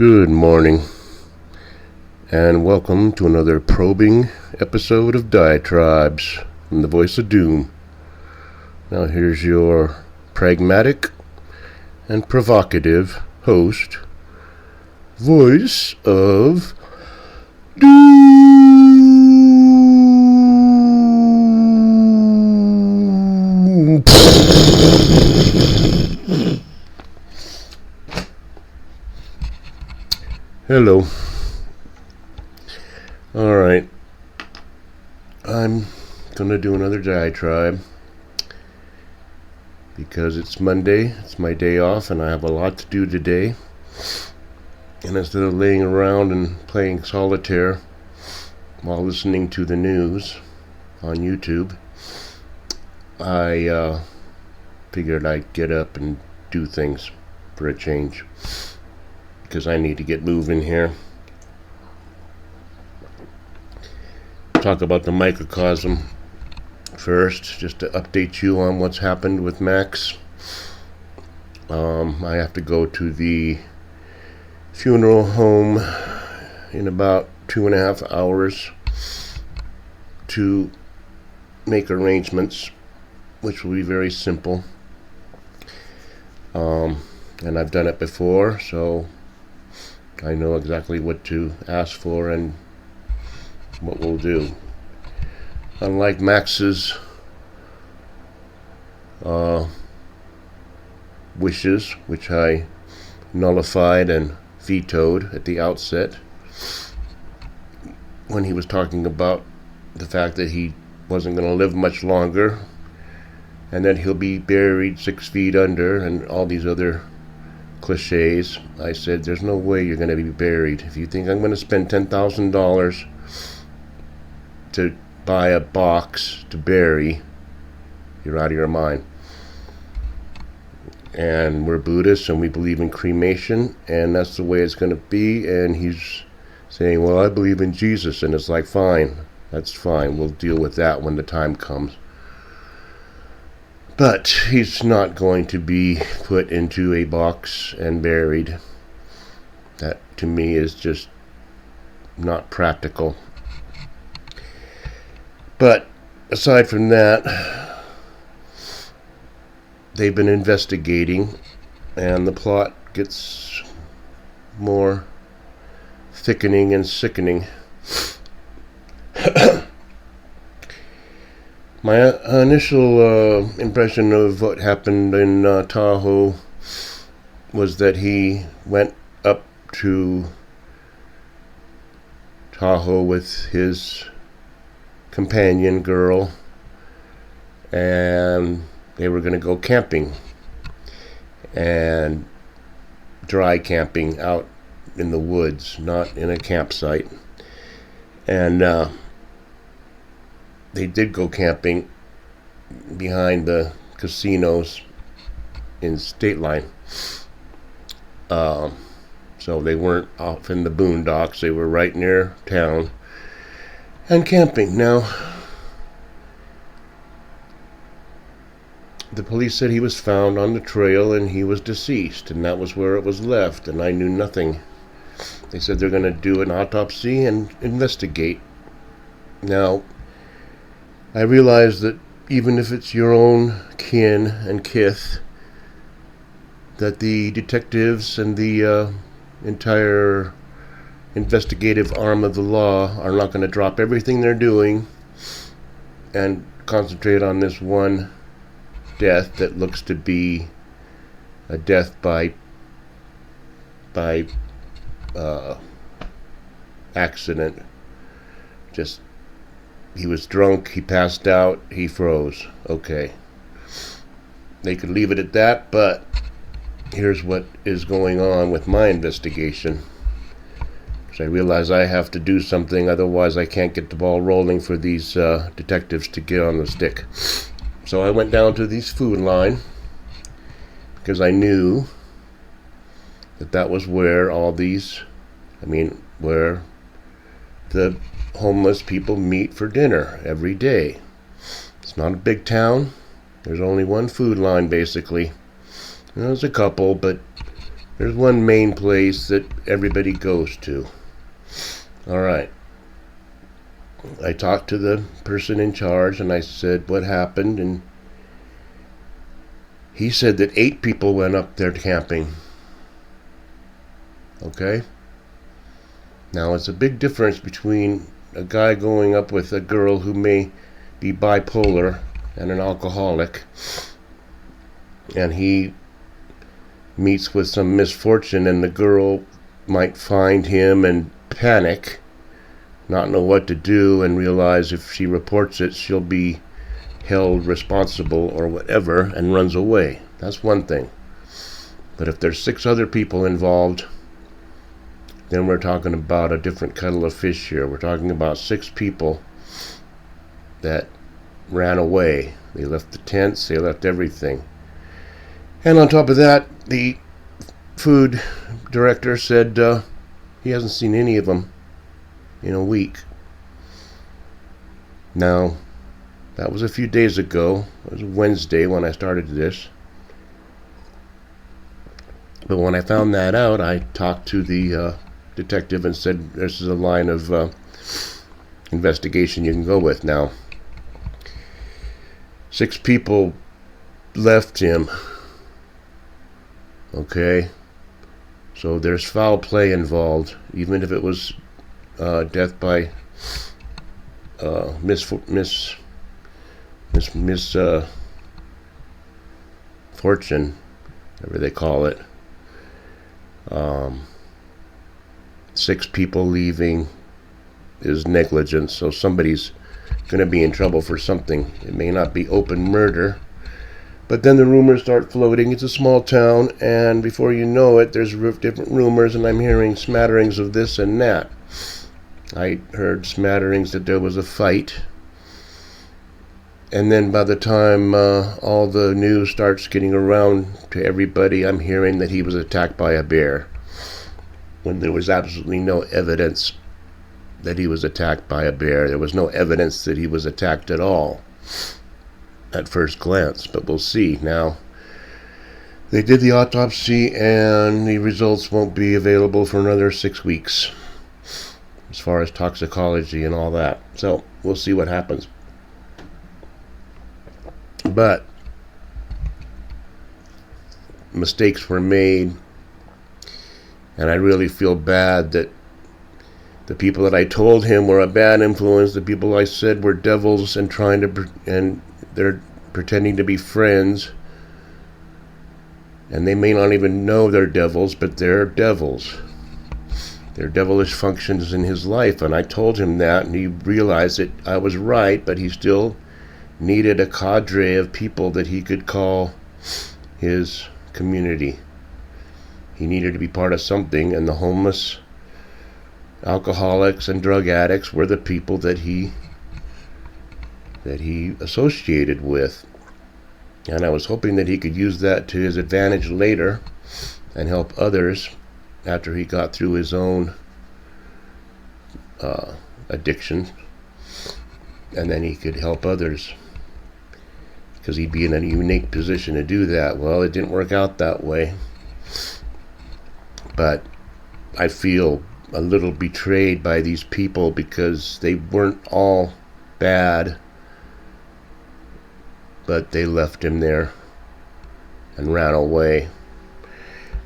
Good morning, and welcome to another probing episode of Diatribes from the Voice of Doom. Now here's your pragmatic and provocative host, Voice of Doom. Hello. Alright. I'm gonna do another diatribe because it's Monday, it's my day off, and I have a lot to do today. And instead of laying around and playing solitaire while listening to the news on YouTube, I figured I'd get up and do things for a change, because I need to get moving here. Talk about the microcosm first, just to update you on what's happened with Max. I have to go to the funeral home in about 2.5 hours to make arrangements, which will be very simple. And I've done it before, so I know exactly what to ask for and what we'll do. Unlike Max's wishes, which I nullified and vetoed at the outset, when he was talking about the fact that he wasn't going to live much longer and that he'll be buried 6 feet under and all these other cliches, I said, there's no way you're going to be buried. If you think I'm going to spend $10,000 to buy a box to bury, you're out of your mind. And we're Buddhists and we believe in cremation, and that's the way it's going to be. And he's saying, well, I believe in Jesus. And it's like, fine, that's fine, we'll deal with that when the time comes. But he's not going to be put into a box and buried. That, to me, is just not practical. But aside from that, they've been investigating, and the plot gets more thickening and sickening. My initial impression of what happened in Tahoe was that he went up to Tahoe with his companion girl, and they were going to go camping, and dry camping out in the woods, not in a campsite. And they did go camping behind the casinos in State Line. So they weren't off in the boondocks, they were right near town and camping. Now, the police said he was found on the trail and he was deceased, and that was where it was left, and I knew nothing. They said they're going to do an autopsy and investigate. Now, I realize that even if it's your own kin and kith, that the detectives and the entire investigative arm of the law are not going to drop everything they're doing and concentrate on this one death that looks to be a death by accident. Just, he was drunk, he passed out, he froze. Okay. They could leave it at that, but here's what is going on with my investigation. So I realize I have to do something, otherwise I can't get the ball rolling for these detectives to get on the stick. So I went down to this food line because I knew that that was where where the homeless people meet for dinner every day. It's not a big town. There's only one food line, basically. There's a couple, but There's one main place that everybody goes to. All right. I talked to the person in charge and I said what happened, and he said that 8 people went up there camping. Okay? Now, it's a big difference between a guy going up with a girl who may be bipolar and an alcoholic, and he meets with some misfortune, and the girl might find him and panic, not know what to do, and realize if she reports it, she'll be held responsible or whatever, and runs away. That's one thing. But if there's 6 other people involved, then we're talking about a different kettle of fish here. We're talking about 6 people that ran away. They left the tents, they left everything. And on top of that, the food director said he hasn't seen any of them in a week. Now, that was a few days ago. It was Wednesday when I started this. But when I found that out, I talked to the detective and said, this is a line of investigation you can go with. Now, 6 people left him. Okay? So there's foul play involved, even if it was death by fortune, whatever they call it. 6 people leaving is negligence, so somebody's going to be in trouble for something. It may not be open murder, but then the rumors start floating. It's a small town, and before you know it, there's different rumors, and I'm hearing smatterings of this and that. I heard smatterings that there was a fight, and then by the time all the news starts getting around to everybody, I'm hearing that he was attacked by a bear, when there was absolutely no evidence that he was attacked by a bear. There was no evidence that he was attacked at all at first glance, but we'll see. Now, they did the autopsy, and the results won't be available for another 6 weeks as far as toxicology and all that. So we'll see what happens. But mistakes were made, and I really feel bad that the people that I told him were a bad influence, the people I said were devils and they're pretending to be friends, and they may not even know they're devils, but they're devils. They're devilish functions in his life, and I told him that, and he realized that I was right, but he still needed a cadre of people that he could call his community. He needed to be part of something, and the homeless, alcoholics, and drug addicts were the people that he associated with. And I was hoping that he could use that to his advantage later and help others after he got through his own addiction, and then he could help others, because he'd be in a unique position to do that. Well, it didn't work out that way, but I feel a little betrayed by these people, because they weren't all bad, but they left him there and ran away.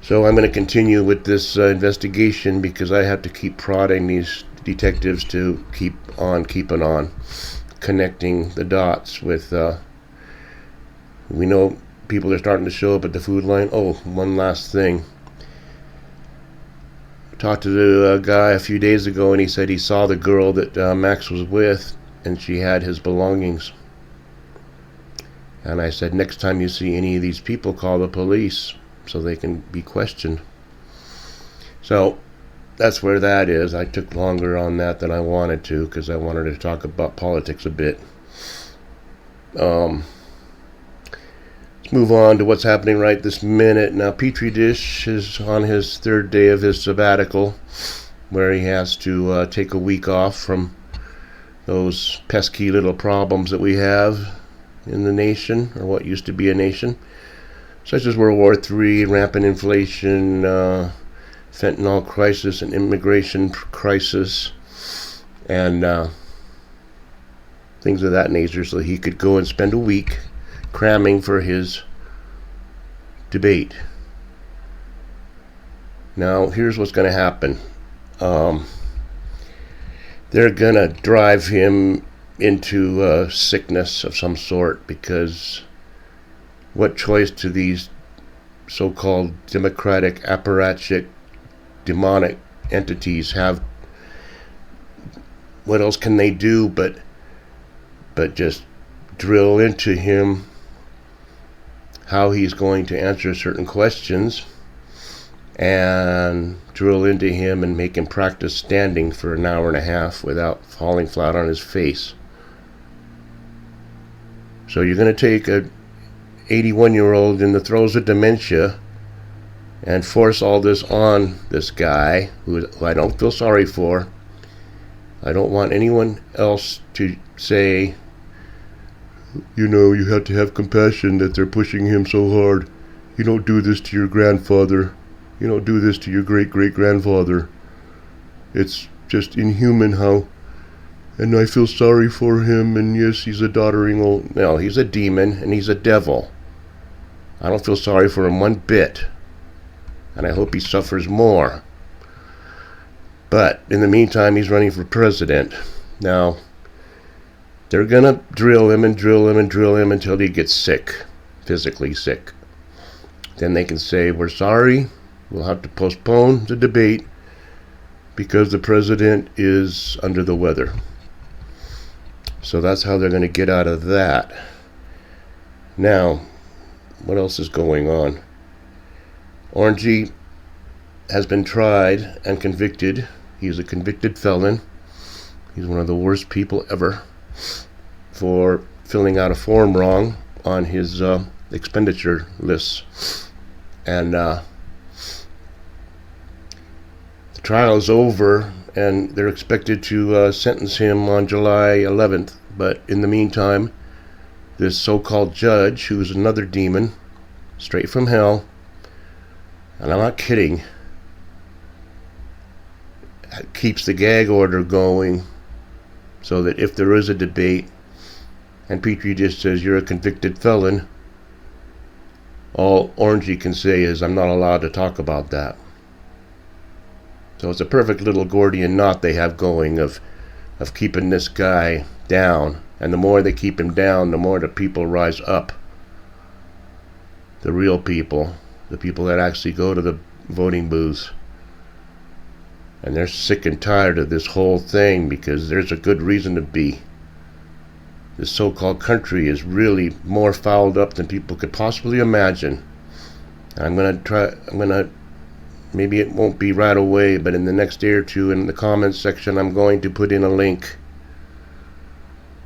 So I'm going to continue with this investigation, because I have to keep prodding these detectives to keep on keeping on, connecting the dots with, we know people are starting to show up at the food line. Oh, one last thing. Talked to a guy a few days ago, and he said he saw the girl that Max was with, and she had his belongings. And I said, next time you see any of these people, call the police so they can be questioned. So that's where that is. I took longer on that than I wanted to, because I wanted to talk about politics a bit. Let's move on to what's happening right this minute. Now, Petri Dish is on his 3rd day of his sabbatical, where he has to take a week off from those pesky little problems that we have in the nation, or what used to be a nation. such as World War III, rampant inflation, fentanyl crisis, and immigration crisis, and things of that nature, so he could go and spend a week cramming for his debate. Now, here's what's going to happen. They're going to drive him into sickness of some sort, because what choice do these so-called democratic, apparatchik, demonic entities have? What else can they do but just drill into him how he's going to answer certain questions, and drill into him and make him practice standing for an hour and a half without falling flat on his face. So you're going to take a 81-year-old in the throes of dementia and force all this on this guy who I don't feel sorry for. I don't want anyone else to say, you have to have compassion that they're pushing him so hard. You don't do this to your grandfather. You don't do this to your great-great-grandfather. It's just inhuman how... And I feel sorry for him, and yes, he's a doddering old... No, he's a demon, and he's a devil. I don't feel sorry for him one bit. And I hope he suffers more. But, in the meantime, he's running for president. Now, they're gonna drill him and drill him and drill him until he gets sick. Physically sick. Then they can say, we're sorry. We'll have to postpone the debate because the president is under the weather. So that's how they're going to get out of that. Now, what else is going on? Orangey has been tried and convicted. He's a convicted felon. He's one of the worst people ever for filling out a form wrong on his expenditure lists. And the trial is over, and they're expected to sentence him on July 11th. But in the meantime, this so-called judge, who's another demon, straight from hell, and I'm not kidding, keeps the gag order going so that if there is a debate and Petrie just says you're a convicted felon, all Orangey can say is, I'm not allowed to talk about that. So it's a perfect little Gordian knot they have going of keeping this guy down. And the more they keep him down, the more the people rise up. The real people. The people that actually go to the voting booths. And they're sick and tired of this whole thing, because there's a good reason to be. This so-called country is really more fouled up than people could possibly imagine. Maybe it won't be right away, but in the next day or two, in the comments section, I'm going to put in a link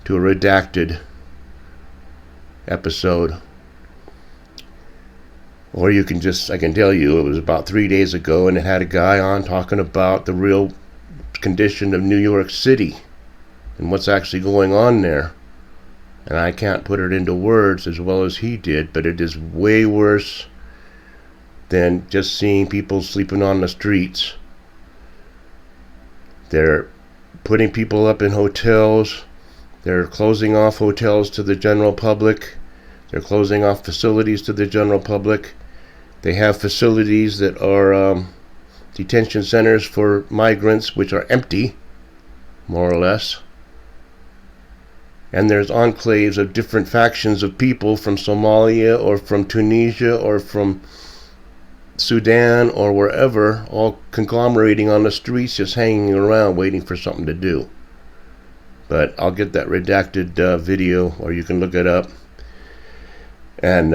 to a redacted episode. Or you can I can tell you, it was about 3 days ago, and it had a guy on talking about the real condition of New York City and what's actually going on there. And I can't put it into words as well as he did, but it is way worse than just seeing people sleeping on the streets. They're putting people up in hotels. They're closing off hotels to the general public. They're closing off facilities to the general public. They have facilities that are detention centers for migrants, which are empty, more or less. And there's enclaves of different factions of people from Somalia or from Tunisia or from Sudan or wherever, all conglomerating on the streets, just hanging around waiting for something to do. But I'll get that redacted video, or you can look it up and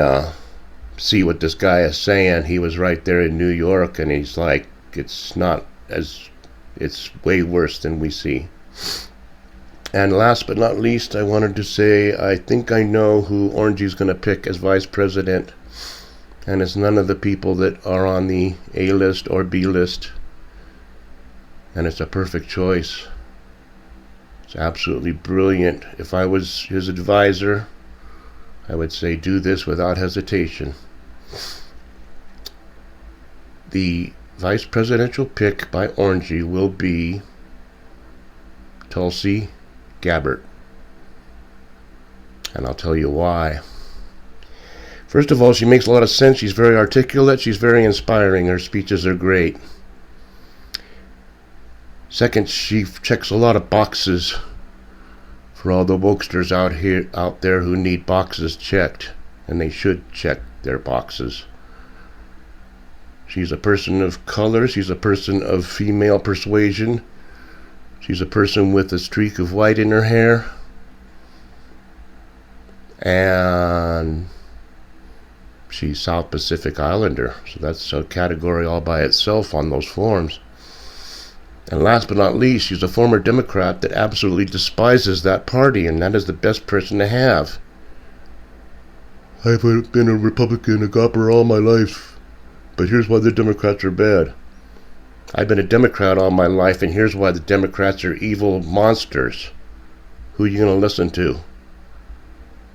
see what this guy is saying. He was right there in New York, and he's like, it's way worse than we see. And last but not least, I wanted to say, I think I know who Orangey's going to pick as vice president. And it's none of the people that are on the A list or B list. And it's a perfect choice. It's absolutely brilliant. If I was his advisor, I would say do this without hesitation. The vice presidential pick by Orangey will be Tulsi Gabbard. And I'll tell you why. First of all, she makes a lot of sense. She's very articulate. She's very inspiring. Her speeches are great. Second, she checks a lot of boxes for all the wokesters out there who need boxes checked, and they should check their boxes. She's a person of color. She's a person of female persuasion. She's a person with a streak of white in her hair. And she's South Pacific Islander, so that's a category all by itself on those forms. And last but not least, she's a former Democrat that absolutely despises that party, and that is the best person to have. I've been a Republican, a gopper all my life, but here's why the Democrats are bad. I've been a Democrat all my life, and here's why the Democrats are evil monsters. Who are you going to listen to?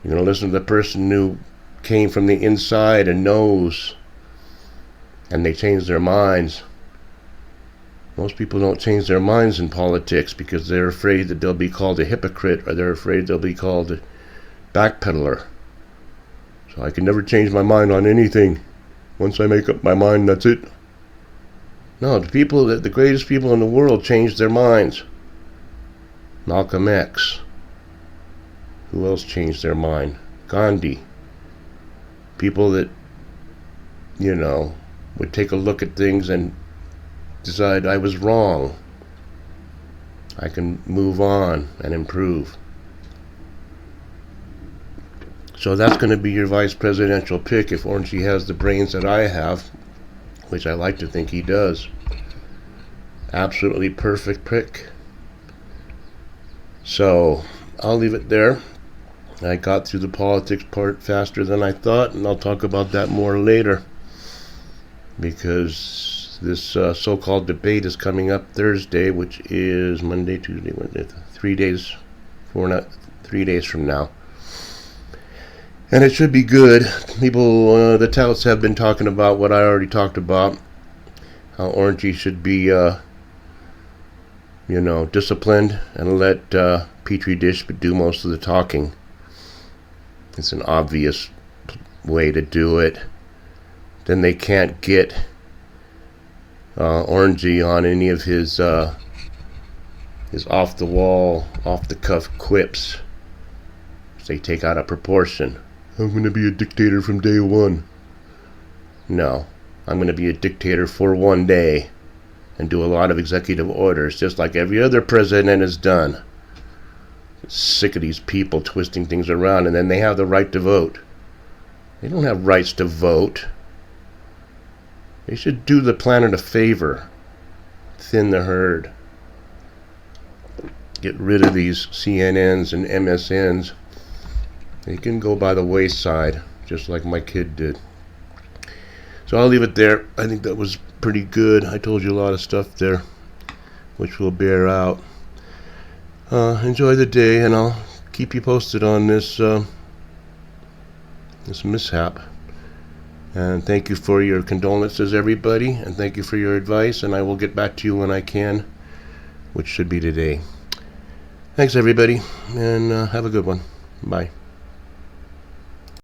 You're going to listen to the person who came from the inside and knows, and they changed their minds. Most people don't change their minds in politics because they're afraid that they'll be called a hypocrite, or they're afraid they'll be called a backpedaler. So I can never change my mind on anything. Once I make up my mind, that's it. No, the greatest people in the world changed their minds. Malcolm X. Who else changed their mind? Gandhi. People that, would take a look at things and decide I was wrong. I can move on and improve. So that's going to be your vice presidential pick if Orangey has the brains that I have, which I like to think he does. Absolutely perfect pick. So I'll leave it there. I got through the politics part faster than I thought, and I'll talk about that more later, because this so-called debate is coming up Thursday, which is Monday, Tuesday, Wednesday, 3 days from now. And it should be good. People, the touts have been talking about what I already talked about, how Orangey should be, disciplined and let Petri Dish do most of the talking. It's an obvious way to do it. Then they can't get Orangey on any of his off-the-wall, off-the-cuff quips. They take out of proportion. I'm going to be a dictator from day one. No, I'm going to be a dictator for one day and do a lot of executive orders, just like every other president has done. Sick of these people twisting things around, and then they have the right to vote. They don't have rights to vote. They should do the planet a favor. Thin the herd. Get rid of these CNNs and MSNs. They can go by the wayside, just like my kid did. So I'll leave it there. I think that was pretty good. I told you a lot of stuff there, which will bear out. Enjoy the day, and I'll keep you posted on this mishap. And thank you for your condolences, everybody, and thank you for your advice, and I will get back to you when I can, which should be today. Thanks, everybody, and have a good one. Bye.